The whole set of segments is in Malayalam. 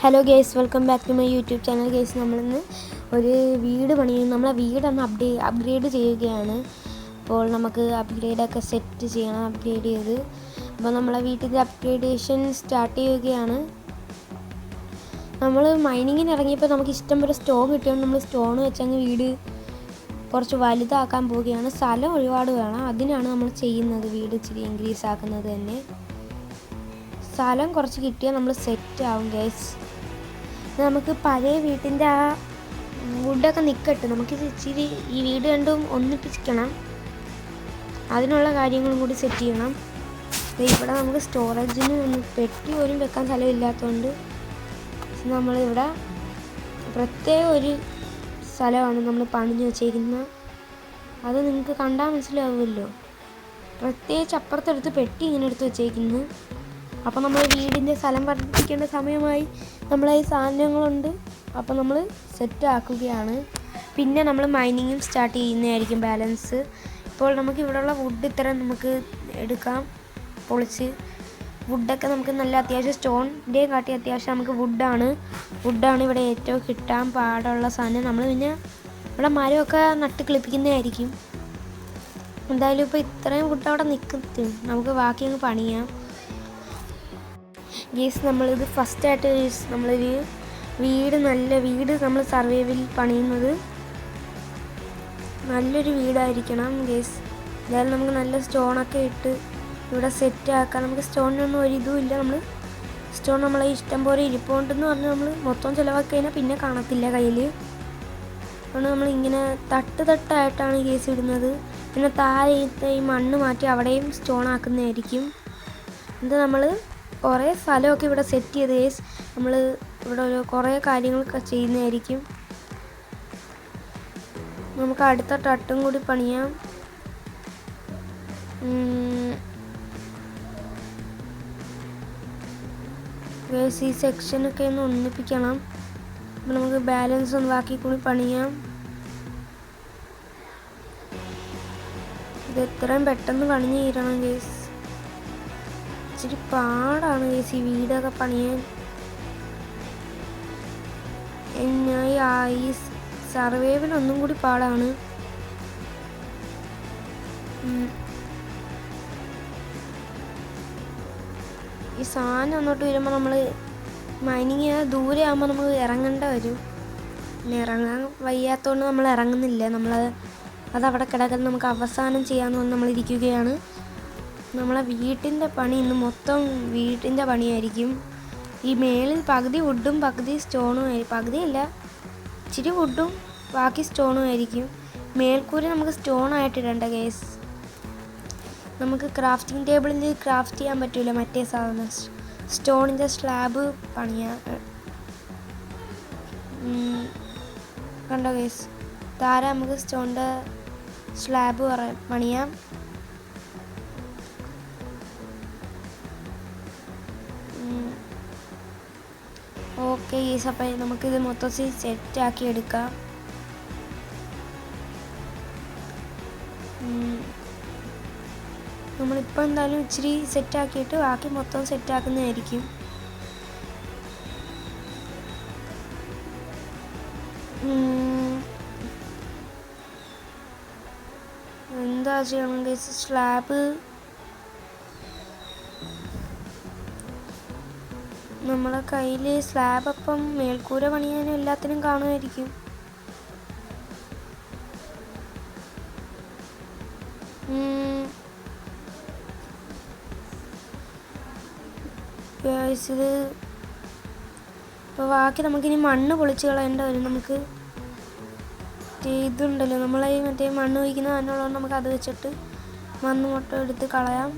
Hello guys, welcome back to my YouTube channel. Guys, നമ്മളിന്ന് ഒരു വീട് പണിയും നമ്മളെ വീടൊന്ന് അപ്ഗ്രേഡ് ചെയ്യുകയാണ്. അപ്പോൾ നമുക്ക് അപ്ഗ്രേഡൊക്കെ സെറ്റ് ചെയ്യണം. അപ്ഗ്രേഡ് ചെയ്ത് അപ്പോൾ നമ്മളെ വീട്ടിൻ്റെ അപ്ഗ്രേഡേഷൻ സ്റ്റാർട്ട് ചെയ്യുകയാണ്. നമ്മൾ മൈനിങ്ങിന് ഇറങ്ങിയപ്പോൾ നമുക്ക് ഇഷ്ടം പോലെ സ്റ്റോൺ കിട്ടിയോണ്ട് നമ്മൾ സ്റ്റോൺ വെച്ചങ്ങ് വീട് കുറച്ച് വലുതാക്കാൻ പോവുകയാണ്. സ്ഥലം ഒരുപാട് വേണം, അതിനാണ് നമ്മൾ ചെയ്യുന്നത്. വീട് ഇച്ചിരി ഇൻക്രീസ് ആക്കുന്നത് തന്നെ. സ്ഥലം കുറച്ച് കിട്ടിയാൽ നമ്മൾ സെറ്റ് ആവും ഗൈസ്. നമുക്ക് പഴയ വീട്ടിൻ്റെ ആ വുഡൊക്കെ നിൽക്കട്ടെ, നമുക്ക് ഇച്ചിരി ഈ വീട് രണ്ടും ഒന്നിപ്പിക്കണം. അതിനുള്ള കാര്യങ്ങളും കൂടി സെറ്റ് ചെയ്യണം. ഇവിടെ നമുക്ക് സ്റ്റോറേജിന് പെട്ടി പോലും വെക്കാൻ സ്ഥലമില്ലാത്തതുകൊണ്ട് നമ്മളിവിടെ പ്രത്യേക ഒരു സ്ഥലമാണ് നമ്മൾ പണിഞ്ഞു വെച്ചേക്കുന്നത്. അത് നിങ്ങൾക്ക് കണ്ടാൽ മനസ്സിലാവുമല്ലോ. പ്രത്യേകിച്ച് അപ്പുറത്തെടുത്ത് പെട്ടി ഇങ്ങനെ എടുത്ത് വെച്ചേക്കുന്നു. അപ്പോൾ നമ്മൾ വീടിൻ്റെ സ്ഥലം വർദ്ധിപ്പിക്കേണ്ട സമയമായി. നമ്മളെ ഈ സാധനങ്ങളുണ്ട്, അപ്പോൾ നമ്മൾ സെറ്റ് ആക്കുകയാണ്. പിന്നെ നമ്മൾ മൈനിങ്ങും സ്റ്റാർട്ട് ചെയ്യുന്നതായിരിക്കും ബാലൻസ്. ഇപ്പോൾ നമുക്ക് ഇവിടെയുള്ള വുഡ് ഇത്രയും നമുക്ക് എടുക്കാം, പൊളിച്ച്. വുഡൊക്കെ നമുക്ക് നല്ല അത്യാവശ്യം സ്റ്റോണിൻ്റെയും കാട്ടി അത്യാവശ്യം നമുക്ക് വുഡാണ് ഇവിടെ ഏറ്റവും കിട്ടാൻ പാടുള്ള സാധനം. നമ്മൾ പിന്നെ ഇവിടെ മരമൊക്കെ നട്ട് കിളിപ്പിക്കുന്നതായിരിക്കും. എന്തായാലും ഇപ്പോൾ ഇത്രയും വുഡ് അവിടെ നിൽക്കും, നമുക്ക് ബാക്കി അങ്ങ് പണിയാം. ഗേസ്, നമ്മളിത് ഫസ്റ്റായിട്ട് നമ്മളൊരു നല്ല വീട് നമ്മൾ സർവൈവൽ പണിയുന്നത് നല്ലൊരു വീടായിരിക്കണം ഗേസ്. എന്തായാലും നമുക്ക് നല്ല സ്റ്റോണൊക്കെ ഇട്ട് ഇവിടെ സെറ്റ് ആക്കാം. നമുക്ക് സ്റ്റോണിനൊന്നും ഒരിതുമില്ല. സ്റ്റോൺ നമ്മളെ ഇഷ്ടം പോലെ ഇരിപ്പുണ്ടെന്ന് പറഞ്ഞാൽ നമ്മൾ മൊത്തം ചിലവാക്കി കഴിഞ്ഞാൽ പിന്നെ കാണത്തില്ല കയ്യിൽ. അതുകൊണ്ട് നമ്മളിങ്ങനെ തട്ടായിട്ടാണ് ഗേസ് ഇടുന്നത്. പിന്നെ താഴെ ഈ മണ്ണ് മാറ്റി അവിടെയും സ്റ്റോൺ ആക്കുന്നതായിരിക്കും. ഇത് നമ്മൾ കുറേ സ്ഥലമൊക്കെ ഇവിടെ സെറ്റ് ചെയ്ത് ഗേസ് നമ്മൾ ഇവിടെ കുറേ കാര്യങ്ങളൊക്കെ ചെയ്യുന്നതായിരിക്കും. നമുക്ക് അടുത്ത തട്ടും കൂടി പണിയാം. ഗേസ്, ഈ സെക്ഷനൊക്കെ ഒന്ന് ഒന്നിപ്പിക്കണം. അപ്പം നമുക്ക് ബാലൻസ് ഒന്ന് ബാക്കി കൂടി പണിയാം. ഇത് എത്രയും പെട്ടെന്ന് പണിഞ്ഞ് തീരണം ഗേസ്. ഇച്ചിരി പാടാണ് ഗേസ് ഈ വീടൊക്കെ പണിയാൻ. ഈ സർവൈവലൊന്നും കൂടി പാടാണ്. ഈ സാധനം അങ്ങോട്ട് വരുമ്പോൾ നമ്മൾ മൈനിങ് ദൂരെ ആകുമ്പോൾ നമുക്ക് ഇറങ്ങേണ്ട വരും. പിന്നെ ഇറങ്ങാൻ വയ്യാത്തതുകൊണ്ട് നമ്മൾ ഇറങ്ങുന്നില്ല. അതവിടെ കിടക്കാൻ നമുക്ക് അവസാനം ചെയ്യാമെന്ന് പറഞ്ഞ് നമ്മളിരിക്കുകയാണ്. നമ്മളെ വീട്ടിൻ്റെ പണി ഇന്ന് മൊത്തം വീട്ടിൻ്റെ പണിയായിരിക്കും. ഈ മേളിൽ പകുതി വുഡും പകുതി സ്റ്റോണും പകുതിയല്ല, ഇച്ചിരി വുഡും ബാക്കി സ്റ്റോണും ആയിരിക്കും. മേൽക്കൂര നമുക്ക് സ്റ്റോണായിട്ട് ഇടണ്ട ഗേസ്. നമുക്ക് ക്രാഫ്റ്റിംഗ് ടേബിളിൽ ക്രാഫ്റ്റ് ചെയ്യാൻ പറ്റില്ല മറ്റേ സാധനം. സ്റ്റോണിൻ്റെ സ്ലാബ് പണിയാം. കണ്ടോ ഗേസ്, താര നമുക്ക് സ്റ്റോണിൻ്റെ സ്ലാബ് പണിയാം. ഓക്കെ ഗേസ്, അപ്പം നമുക്കിത് മൊത്തത്തിൽ സെറ്റാക്കി എടുക്കാം. നമ്മളിപ്പോൾ എന്തായാലും ഇച്ചിരി സെറ്റാക്കിയിട്ട് ബാക്കി മൊത്തം സെറ്റാക്കുന്നതായിരിക്കും. എന്താ ചെയ്യണം ഗേസ്, സ്ലാബ് നമ്മളെ കയ്യിൽ സ്ലാബ് അപ്പം മേൽക്കൂര പണിയാനും എല്ലാത്തിനും കാണുമായിരിക്കും. ഇത് ഇപ്പോൾ ബാക്കി നമുക്കിനി മണ്ണ് പൊളിച്ച് കളയേണ്ട വരും. നമുക്ക് ഇതുണ്ടല്ലോ നമ്മളെ മറ്റേ മണ്ണ് ഒഴിക്കുന്ന അതിനുള്ളതുകൊണ്ട് നമുക്ക് അത് വെച്ചിട്ട് മണ്ണ് മൊത്തം എടുത്ത് കളയാം.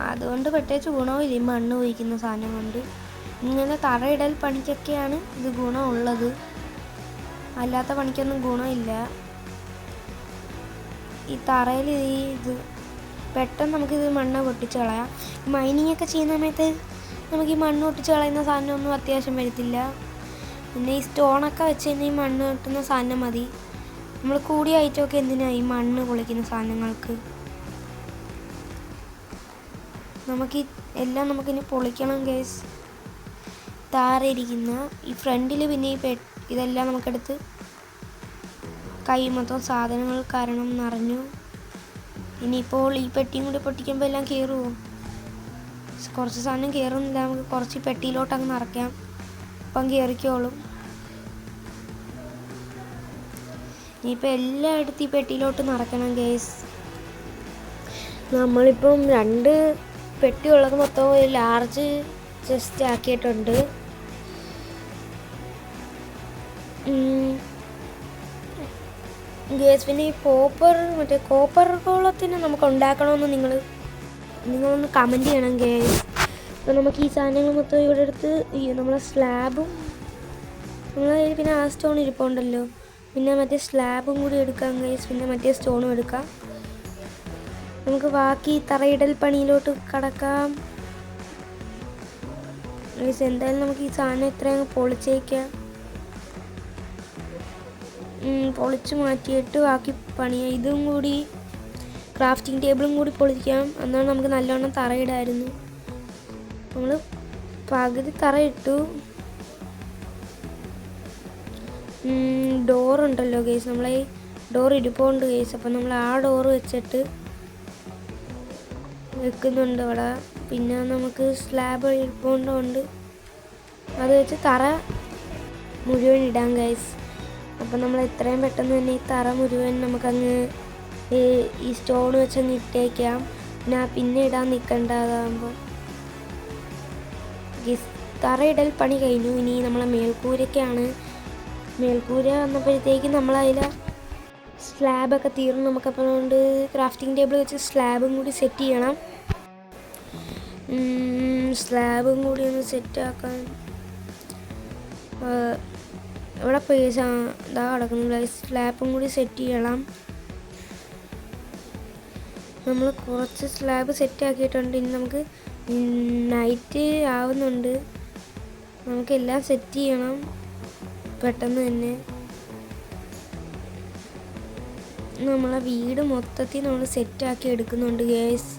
അതുകൊണ്ട് പ്രത്യേകിച്ച് ഗുണമില്ല ഈ മണ്ണ് ഒഴിക്കുന്ന സാധനം കൊണ്ട്. ഇങ്ങനെ തറയിടൽ പണിക്കൊക്കെയാണ് ഇത് ഗുണമുള്ളത്, അല്ലാത്ത പണിക്കൊന്നും ഗുണമില്ല. ഈ തറയിൽ ഇത് പെട്ടെന്ന് നമുക്കിത് മണ്ണ് പൊട്ടിച്ച് കളയാം. മൈനിങ് ഒക്കെ ചെയ്യുന്ന സമയത്ത് നമുക്ക് ഈ മണ്ണ് പൊട്ടിച്ച് കളയുന്ന സാധനമൊന്നും അത്യാവശ്യം വരത്തില്ല. പിന്നെ ഈ സ്റ്റോണൊക്കെ വെച്ച് കഴിഞ്ഞാൽ ഈ മണ്ണ് കിട്ടുന്ന സാധനം മതി. നമ്മൾ കൂടിയ ഐറ്റമൊക്കെ എന്തിനാണ് ഈ മണ്ണ് പൊളിക്കുന്ന സാധനങ്ങൾക്ക്. നമുക്കിനി പൊളിക്കണം ഗൈസ്. താഴെ ഇരിക്കുന്ന ഈ ഫ്രണ്ടിൽ പിന്നെ ഇതെല്ലാം നമുക്കെടുത്ത് കൈ മൊത്തം സാധനങ്ങൾ കാരണം നിറഞ്ഞു. ഇനിയിപ്പോൾ ഈ പെട്ടിയും കൂടി പൊട്ടിക്കുമ്പോൾ എല്ലാം കയറുമോ? കുറച്ച് സാധനം കയറുന്നില്ല. നമുക്ക് കുറച്ച് പെട്ടിയിലോട്ട് അങ്ങ് നിറയ്ക്കാം, അപ്പം കയറിക്കോളും. ഇനിയിപ്പോൾ എല്ലായിടത്തും ഈ പെട്ടിയിലോട്ട് നിറയ്ക്കണം ഗൈസ്. നമ്മളിപ്പം 2 പെട്ടി ഉള്ളത് മൊത്തം ഒരു ലാർജ് ചെസ്റ്റ് ആക്കിയിട്ടുണ്ട്. ഗൈസ് പിന്നെ ഈ കോപ്പർ ഗോളത്തിന് നമുക്ക് ഉണ്ടാക്കണമെന്ന് നിങ്ങളൊന്ന് കമൻറ്റ് ചെയ്യണം ഗൈസ്. അപ്പോൾ നമുക്ക് ഈ സാധനങ്ങൾ മൊത്തം ഇവിടെ എടുത്ത് നമ്മളെ സ്ലാബും പിന്നെ ആ സ്റ്റോൺ ഇരിപ്പുണ്ടല്ലോ, പിന്നെ മറ്റേ സ്ലാബും കൂടി എടുക്കാം ഗൈസ്. പിന്നെ മറ്റേ സ്റ്റോണും എടുക്കാം. നമുക്ക് ബാക്കി തറയിടൽ പണിയിലോട്ട് കടക്കാം ഗൈസ്. എന്തായാലും നമുക്ക് ഈ സാധനം ഇത്രയും പൊളിച്ചേക്കാം. പൊളിച്ച് മാറ്റിയിട്ട് ബാക്കി പണിയാം. ഇതും കൂടി ക്രാഫ്റ്റിംഗ് ടേബിളും കൂടി പൊളിക്കാം. എന്നാണ് നമുക്ക് നല്ലോണം തറയിടായിരുന്നു. നമ്മൾ പകുതി തറയിട്ടു. ഡോറുണ്ടല്ലോ ഗൈസ്, നമ്മളെ ഡോർ ഇരിപ്പുണ്ട് ഗൈസ്. അപ്പം നമ്മൾ ആ ഡോറ് വെക്കുന്നുണ്ട് അവിടെ. പിന്നെ നമുക്ക് സ്ലാബ് ഇരിപ്പുണ്ട്, അത് വെച്ച് തറ മുഴുവൻ ഇടാം ഗൈസ്. അപ്പം നമ്മൾ എത്രയും പെട്ടെന്ന് തന്നെ ഈ തറ മുഴുവൻ നമുക്കങ്ങ് ഈ സ്റ്റോൺ വെച്ചങ്ങ് ഇട്ടേക്കാം. പിന്നെ ഇടാൻ നിൽക്കേണ്ടതാകുമ്പോൾ തറ ഇടൽ പണി കഴിഞ്ഞു. ഇനി നമ്മളെ മേൽക്കൂരയ്ക്കാണ്. മേൽക്കൂര വന്നപ്പോഴത്തേക്കും നമ്മളതിൽ സ്ലാബൊക്കെ തീർന്നു. നമുക്കപ്പോൾ കൊണ്ട് ക്രാഫ്റ്റിംഗ് ടേബിൾ വെച്ച് സ്ലാബും കൂടി സെറ്റ് ചെയ്യണം. സ്ലാബും കൂടി ഒന്ന് സെറ്റാക്കാൻ ഇവിടെ പേജ് ഇതാ കിടക്കുന്നില്ല. സ്ലാബും കൂടി സെറ്റ് ചെയ്യണം. നമ്മൾ കുറച്ച് സ്ലാബ് സെറ്റാക്കിയിട്ടുണ്ട്. ഇനി നമുക്ക് നൈറ്റ് ആവുന്നുണ്ട്, നമുക്കെല്ലാം സെറ്റ് ചെയ്യണം പെട്ടെന്ന് തന്നെ. നമ്മളെ വീട് മൊത്തത്തിൽ നമ്മൾ സെറ്റാക്കി എടുക്കുന്നുണ്ട് ഗേസ്.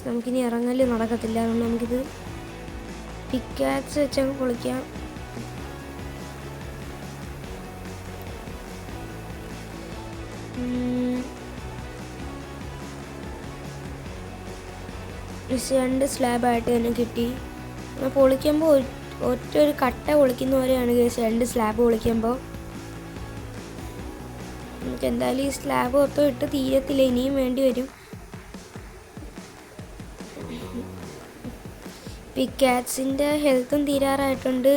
നമുക്കിനി ഇറങ്ങല് നടക്കത്തില്ല. അതുകൊണ്ട് നമുക്കിത് പിക്കാക്സ് വെച്ചങ്ങ് പൊളിക്കാം. രണ്ട് സ്ലാബായിട്ട് തന്നെ കിട്ടി. പൊളിക്കുമ്പോൾ ഒരു കട്ട പൊളിക്കുന്ന പോലെയാണ് കേസ് 2 സ്ലാബ് പൊളിക്കുമ്പോൾ. നമുക്ക് എന്തായാലും ഈ സ്ലാബ് മൊത്തം ഇട്ട് തീരത്തില്ല, ഇനിയും വേണ്ടി വരും. പിക്കാക്സിൻ്റെ ഹെൽത്തും തീരാറായിട്ടുണ്ട്.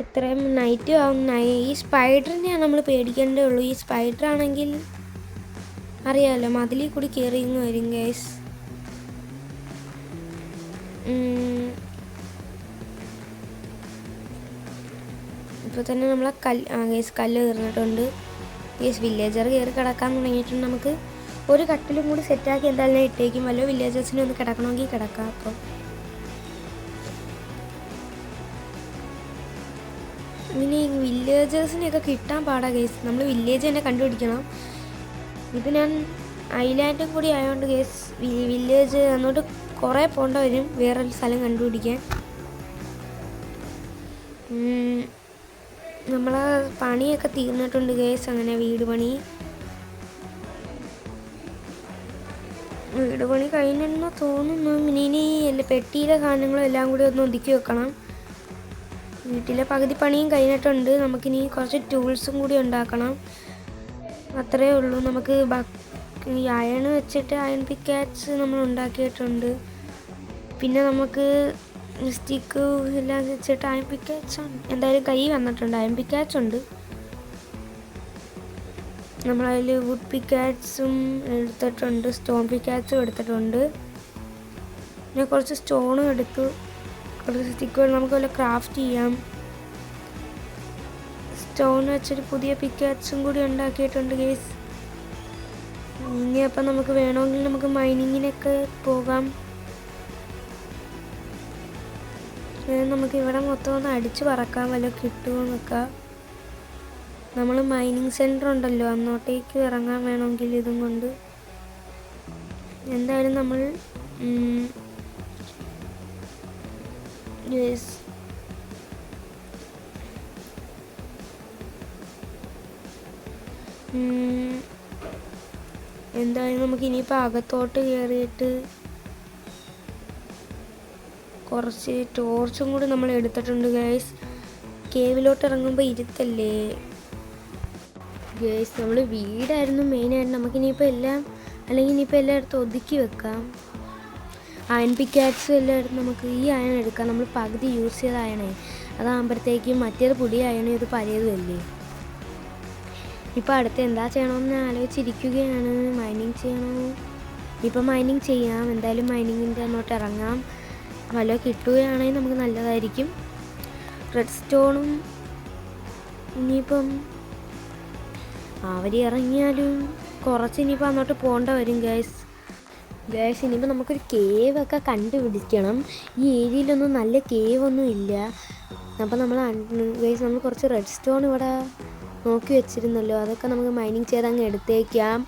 എത്രയും നൈറ്റ് ആവും. ഈ സ്പൈഡറിനെയാണ് നമ്മൾ പേടിക്കേണ്ടേ ഉള്ളൂ. ഈ സ്പൈഡർ ആണെങ്കിൽ അറിയാമല്ലോ, മതിലിൽ കൂടി കയറി വരും ഗൈസ്. ഇപ്പോൾ തന്നെ നമ്മളെ കല്ല് തീർന്നിട്ടുണ്ട് ഗൈസ്. വില്ലേജർ കയറി കിടക്കാൻ തുടങ്ങിയിട്ടുണ്ട്. നമുക്ക് ഒരു കട്ടിലും കൂടി സെറ്റാക്കി എന്തായാലും ഇട്ടേക്കും. വല്ല വില്ലേജേഴ്സിനെ ഒന്ന് കിടക്കണമെങ്കിൽ കിടക്കാം. അപ്പോൾ ഇനി വില്ലേജേഴ്സിനെയൊക്കെ കിട്ടാൻ പാടാ ഗൈസ്. നമ്മൾ വില്ലേജ് തന്നെ കണ്ടുപിടിക്കണം. ഇത് ഞാൻ ഐലാൻഡും കൂടി ആയതുകൊണ്ട് ഗൈസ് വില്ലേജ് അങ്ങോട്ട് കുറേ പോകേണ്ട വരും വേറൊരു സ്ഥലം കണ്ടുപിടിക്കാൻ. നമ്മളെ പണിയൊക്കെ തീർന്നിട്ടുണ്ട് ഗൈസ്. അങ്ങനെ വീട് പണി കഴിഞ്ഞെന്ന് തോന്നുന്നു. ഇനി പെട്ടിയിലെ സാധനങ്ങളും എല്ലാം കൂടി ഒന്ന് ഒതുക്കി വെക്കണം. വീട്ടിലെ പകുതി പണിയും കഴിഞ്ഞിട്ടുണ്ട്. നമുക്കിനി കുറച്ച് ടൂൾസും കൂടി ഉണ്ടാക്കണം. അത്രയേ ഉള്ളൂ. നമുക്ക് ഈ അയൺ വെച്ചിട്ട് അയൺ പിക്കാക്സ് നമ്മൾ ഉണ്ടാക്കിയിട്ടുണ്ട്. പിന്നെ നമുക്ക് സ്റ്റിക്ക് എല്ലാം വെച്ചിട്ട് അയൺ പിക്കാക്സ് എന്തായാലും കൈ വന്നിട്ടുണ്ട്. അയൺ പിക്കാക്സ് ഉണ്ട്. നമ്മളതിൽ വുഡ് പിക്കാക്സും എടുത്തിട്ടുണ്ട്, സ്റ്റോൺ പിക്കാക്സും എടുത്തിട്ടുണ്ട്. പിന്നെ കുറച്ച് സ്റ്റോണും എടുത്തു, കുറച്ച് സ്റ്റിക്കുകൾ നമുക്ക് വല്ല ക്രാഫ്റ്റ് ചെയ്യാം. സ്റ്റോൺ വെച്ചൊരു പുതിയ പിക്കാക്സും കൂടി ഉണ്ടാക്കിയിട്ടുണ്ട് ഗേസ്. ഇനി അപ്പം നമുക്ക് വേണമെങ്കിൽ നമുക്ക് മൈനിങ്ങിനൊക്കെ പോകാം. നമുക്ക് ഇവിടെ മൊത്തം ഒന്ന് അടിച്ച് പറക്കാം, വല്ല കിട്ടുമെന്നൊക്കെ. നമ്മൾ മൈനിങ് സെൻറ്റർ ഉണ്ടല്ലോ, അങ്ങോട്ടേക്ക് ഇറങ്ങാൻ വേണമെങ്കിൽ ഇതും കൊണ്ട്. എന്തായാലും നമ്മൾ ഗൈസ് എന്തായാലും നമുക്ക് ഇനിയിപ്പോൾ അകത്തോട്ട് കയറിയിട്ട് കുറച്ച് ടോർച്ചും കൂടി നമ്മൾ എടുത്തിട്ടുണ്ട് ഗൈസ്. കേവിലോട്ട് ഇറങ്ങുമ്പോൾ ഇരുത്തല്ലേ ഗൈസ്. നമ്മൾ വീടായിരുന്നു മെയിനായിട്ട്. നമുക്കിനിയിപ്പോൾ എല്ലാം അല്ലെങ്കിൽ ഇനിയിപ്പോൾ എല്ലായിടത്തും ഒതുക്കി വെക്കാം. അയൺ പിക്കാറ്റ്സും എല്ലായിടത്തും നമുക്ക് ഈ അയൺ എടുക്കാം. നമ്മൾ പകുതി യൂസ് ചെയ്ത അയണേ അതാകുമ്പോഴത്തേക്കും മറ്റേത് പുതിയ അയണും ഇത് പഴയതുമല്ലേ. ഇപ്പോൾ അടുത്ത് എന്താ ചെയ്യണമെന്ന് ആലോചിച്ചിരിക്കുകയാണ്. മൈനിങ് ചെയ്യണോ? ഇപ്പം മൈനിങ് ചെയ്യാം. എന്തായാലും മൈനിങ്ങിൻ്റെ അങ്ങോട്ട് ഇറങ്ങാം. വല്ല കിട്ടുകയാണെങ്കിൽ നമുക്ക് നല്ലതായിരിക്കും. റെഡ് സ്റ്റോണും ഇനിയിപ്പം അവർ ഇറങ്ങിയാലും കുറച്ച് ഇനിയിപ്പോൾ അങ്ങോട്ട് പോകേണ്ട വരും ഗൈസ്. ഇനിയിപ്പോൾ നമുക്കൊരു കേവൊക്കെ കണ്ടുപിടിക്കണം. ഈ ഏരിയയിലൊന്നും നല്ല കേവൊന്നും ഇല്ല. അപ്പോൾ നമ്മൾ നമ്മൾ കുറച്ച് റെഡ് സ്റ്റോൺ ഇവിടെ നോക്കി വെച്ചിരുന്നല്ലോ, അതൊക്കെ നമുക്ക് മൈനിങ് ചെയ്ത് അങ്ങ് എടുത്തേക്കാം.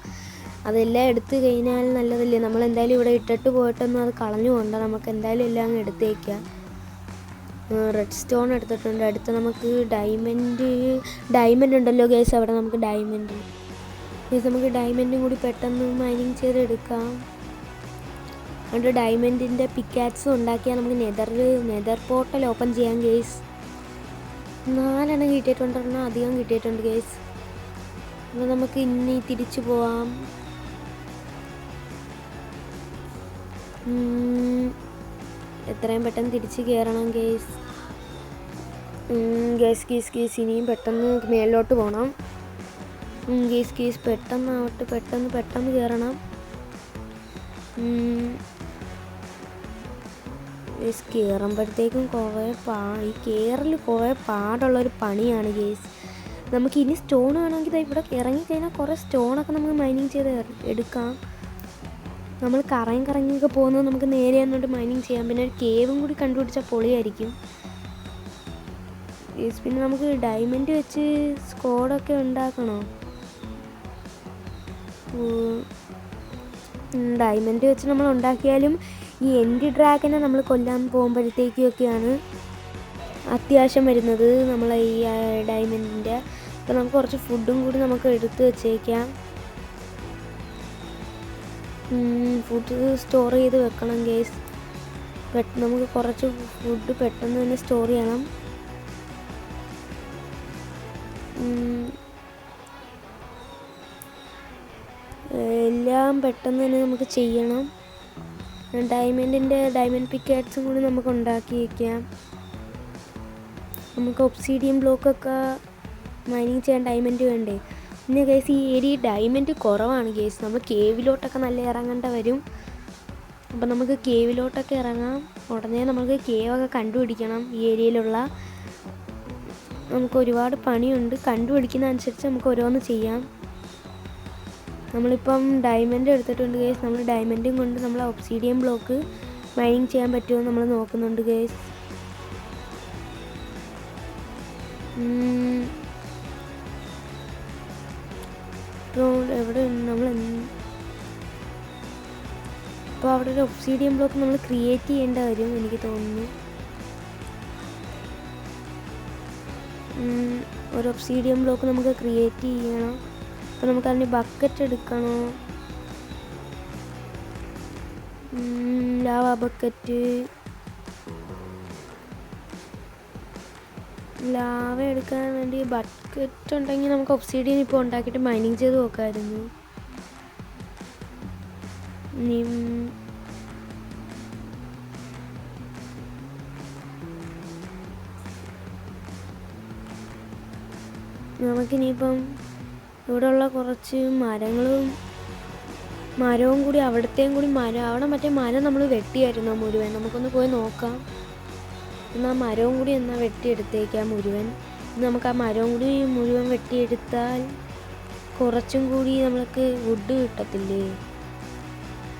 അതെല്ലാം എടുത്തു കഴിഞ്ഞാൽ നല്ലതല്ലേ. നമ്മളെന്തായാലും ഇവിടെ ഇട്ടിട്ട് പോയിട്ടൊന്നും അത് കളഞ്ഞു പോകണ്ട. നമുക്ക് എന്തായാലും എല്ലാം അങ്ങ് എടുത്തേക്കാം. റെഡ് സ്റ്റോൺ എടുത്തിട്ടുണ്ട്. അടുത്ത് നമുക്ക് ഡയമണ്ട് ഉണ്ടല്ലോ ഗൈസ്. അവിടെ നമുക്ക് ഡയമണ്ട് നമുക്ക് ഡയമണ്ടും കൂടി പെട്ടെന്ന് മൈനിങ് ചെയ്തെടുക്കാം. അതുകൊണ്ട് ഡയമണ്ടിൻ്റെ പിക്കാറ്റ്സും ഉണ്ടാക്കിയാൽ നമുക്ക് നെതർ പോർട്ടൽ ഓപ്പൺ ചെയ്യാം ഗൈസ്. 4 എണ്ണം കിട്ടിയിട്ടുണ്ട്. അധികം കിട്ടിയിട്ടുണ്ട് ഗൈസ്. അപ്പോൾ നമുക്ക് ഇനി തിരിച്ചു പോവാം. എത്രയും പെട്ടെന്ന് തിരിച്ച് കയറണം ഗൈസ്. ഗീസ് ഇനിയും പെട്ടെന്ന് മേളിലോട്ട് പോകണം. ഗീസ് പെട്ടെന്നാവട്ടെ. പെട്ടെന്ന് കയറണം. കയറുമ്പോഴത്തേക്കും ഈ കയറൽ കുറേ പാടുള്ളൊരു പണിയാണ് ഗേസ്. നമുക്ക് ഇനി സ്റ്റോൺ വേണമെങ്കിൽ ഇവിടെ ഇറങ്ങിക്കഴിഞ്ഞാൽ കുറേ സ്റ്റോണൊക്കെ നമുക്ക് മൈനിങ് ചെയ്ത് എടുക്കാം. നമ്മൾ കറങ്ങിയൊക്കെ പോകുന്നത് നമുക്ക് നേരെ അങ്ങോട്ട് മൈനിങ് ചെയ്യാം. പിന്നെ ഒരു കേവും കൂടി കണ്ടുപിടിച്ചാൽ പൊളിയായിരിക്കും. പിന്നെ നമുക്ക് ഡയമണ്ട് വെച്ച് സ്ക്വാഡൊക്കെ ഉണ്ടാക്കണോ? ഡയമണ്ട് വെച്ച് നമ്മൾ ഉണ്ടാക്കിയാലും ഈ എൻഡ് ഡ്രാഗനെ നമ്മൾ കൊല്ലാൻ പോകുമ്പോഴത്തേക്കൊക്കെയാണ് അത്യാവശ്യം വരുന്നത് നമ്മളെ ഈ ഡയമണ്ടിൻ്റെ. അപ്പോൾ നമുക്ക് കുറച്ച് ഫുഡും കൂടി നമുക്ക് എടുത്ത് വെച്ചേക്കാം. ഫുഡ് സ്റ്റോർ ചെയ്ത് വെക്കണം ഗേസ്. നമുക്ക് കുറച്ച് ഫുഡ് പെട്ടെന്ന് തന്നെ സ്റ്റോർ ചെയ്യണം. എല്ലാം പെട്ടെന്ന് തന്നെ നമുക്ക് ചെയ്യണം. ഡയമണ്ട് പിക്കാറ്റ്സും കൂടി നമുക്ക് ഉണ്ടാക്കി വയ്ക്കാം. നമുക്ക് ഒബ്സീഡിയം ബ്ലോക്കൊക്കെ മൈനിങ് ചെയ്യാൻ ഡയമണ്ട് വേണ്ടേ. പിന്നെ കേസ് ഈ ഏരിയ ഡയമണ്ട് കുറവാണ് കേസ്. നമ്മൾ കേവിലോട്ടൊക്കെ നല്ല ഇറങ്ങേണ്ട വരും. അപ്പം നമുക്ക് കേവിലോട്ടൊക്കെ ഇറങ്ങാം. ഉടനെ നമുക്ക് കേവൊക്കെ കണ്ടുപിടിക്കണം. ഈ ഏരിയയിലുള്ള നമുക്ക് ഒരുപാട് പണിയുണ്ട്. കണ്ടുപിടിക്കുന്ന അനുസരിച്ച് നമുക്ക് ഓരോന്ന് ചെയ്യാം. നമ്മളിപ്പം ഡയമണ്ട് എടുത്തിട്ടുണ്ട് കേസ്. നമ്മൾ ഡയമണ്ടും കൊണ്ട് നമ്മൾ ഒബ്സീഡിയം ബ്ലോക്ക് മൈനിങ് ചെയ്യാൻ പറ്റുമോ നമ്മൾ നോക്കുന്നുണ്ട് കേസ്. എവിടെ നമ്മൾ അപ്പോൾ അവിടെ ഒരു ഒബ്സീഡിയം ബ്ലോക്ക് നമ്മൾ ക്രിയേറ്റ് ചെയ്യേണ്ട വരും എനിക്ക് തോന്നുന്നു. ഒരു ഒബ്സീഡിയം ബ്ലോക്ക് നമുക്ക് ക്രിയേറ്റ് ചെയ്യണം. അപ്പോൾ നമുക്കതിന് ബക്കറ്റ് എടുക്കണോ? Lava bucket. ലാവ എടുക്കാൻ വേണ്ടി ബക്കറ്റ് ഉണ്ടെങ്കിൽ നമുക്ക് ഒബ്സീഡിയൻ ഇപ്പോൾ ഉണ്ടാക്കിയിട്ട് മൈനിങ് ചെയ്ത് നോക്കാമായിരുന്നു. നമുക്കിനിയിപ്പം ഇവിടെയുള്ള കുറച്ച് മരവും കൂടി അവിടത്തെയും കൂടി അവിടെ മറ്റേ മരം നമ്മൾ വെട്ടിയായിരുന്നു മുഴുവൻ. നമുക്കൊന്ന് പോയി നോക്കാം. എന്നാൽ മരവും കൂടി എന്നാൽ വെട്ടിയെടുത്തേക്കാം മുഴുവൻ. നമുക്ക് ആ മരവും കൂടി മുഴുവൻ വെട്ടിയെടുത്താൽ കുറച്ചും കൂടി നമ്മൾക്ക് വുഡ് കിട്ടത്തില്ലേ.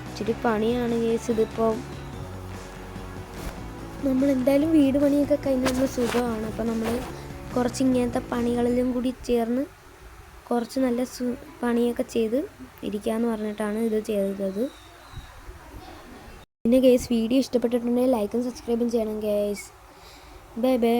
ഇച്ചിരി പണിയാണ് കേസ് ഇതിപ്പോൾ. നമ്മളെന്തായാലും വീട് പണിയൊക്കെ കഴിഞ്ഞാൽ സുഖമാണ്. അപ്പോൾ നമ്മൾ കുറച്ച് ഇങ്ങനത്തെ പണികളിലും കൂടി ചേർന്ന് കുറച്ച് നല്ല പണിയൊക്കെ ചെയ്ത് ഇരിക്കാമെന്ന് പറഞ്ഞിട്ടാണ് ഇത് ചെയ്തത്. പിന്നെ ഗേസ് വീഡിയോ ഇഷ്ടപ്പെട്ടിട്ടുണ്ടെങ്കിൽ ലൈക്കും സബ്സ്ക്രൈബും ചെയ്യണം ഗേസ്. Bye bye.